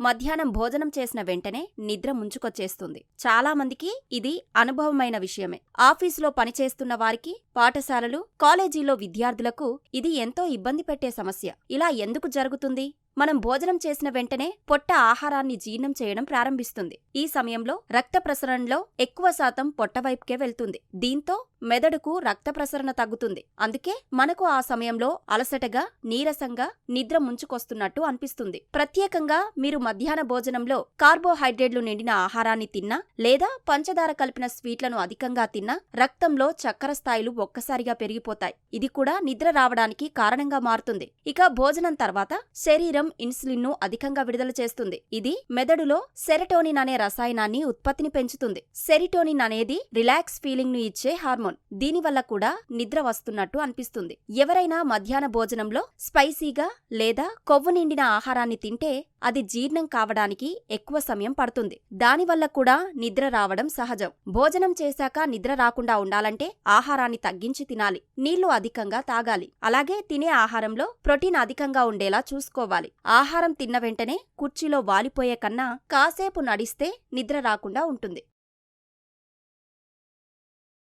మధ్యాహ్నం భోజనం చేసిన వెంటనే నిద్ర ముంచుకొచ్చేస్తుంది. చాలా మందికి ఇది అనుభవమైన విషయమే. ఆఫీసులో పనిచేస్తున్న వారికి, పాఠశాలలు, కాలేజీలో విద్యార్థులకు ఇది ఎంతో ఇబ్బంది పెట్టే సమస్య. ఇలా ఎందుకు జరుగుతుంది? మనం భోజనం చేసిన వెంటనే పొట్ట ఆహారాన్ని జీర్ణం చేయడం ప్రారంభిస్తుంది. ఈ సమయంలో రక్త ప్రసరణలో ఎక్కువ శాతం పొట్టవైపుకే వెళ్తుంది. దీంతో మెదడుకు రక్త ప్రసరణ తగ్గుతుంది. అందుకే మనకు ఆ సమయంలో అలసటగా, నీరసంగా, నిద్ర ముంచుకొస్తున్నట్టు అనిపిస్తుంది. ప్రత్యేకంగా మీరు మధ్యాహ్న భోజనంలో కార్బోహైడ్రేట్లు నిండిన ఆహారాన్ని తిన్నా లేదా పంచదార కలిపిన స్వీట్లను అధికంగా తిన్నా రక్తంలో చక్కెర స్థాయిలు ఒక్కసారిగా పెరిగిపోతాయి. ఇది కూడా నిద్ర రావడానికి కారణంగా మారుతుంది. ఇక భోజనం తర్వాత శరీరం ఇన్సులిన్ ను అధికంగా విడుదల చేస్తుంది. ఇది మెదడులో సెరటోనిన్ అనే రసాయనాన్ని ఉత్పత్తిని పెంచుతుంది. సెరిటోనిన్ అనేది రిలాక్స్ ఫీలింగ్ ను ఇచ్చే హార్మోన్. దీనివల్ల కూడా నిద్ర వస్తున్నట్టు అనిపిస్తుంది. ఎవరైనా మధ్యాహ్న భోజనంలో స్పైసీగా లేదా కొవ్వు నిండిన ఆహారాన్ని తింటే అది జీర్ణం కావడానికి ఎక్కువ సమయం పడుతుంది. దానివల్ల కూడా నిద్ర రావడం సహజం. భోజనం చేశాక నిద్ర రాకుండా ఉండాలంటే ఆహారాన్ని తగ్గించి తినాలి. నీళ్లు అధికంగా తాగాలి. అలాగే తినే ఆహారంలో ప్రోటీన్ అధికంగా ఉండేలా చూసుకోవాలి. ఆహారం తిన్న వెంటనే కుర్చీలో వాలిపోయే కన్నా కాసేపు నడిస్తే నిద్ర రాకుండా ఉంటుంది.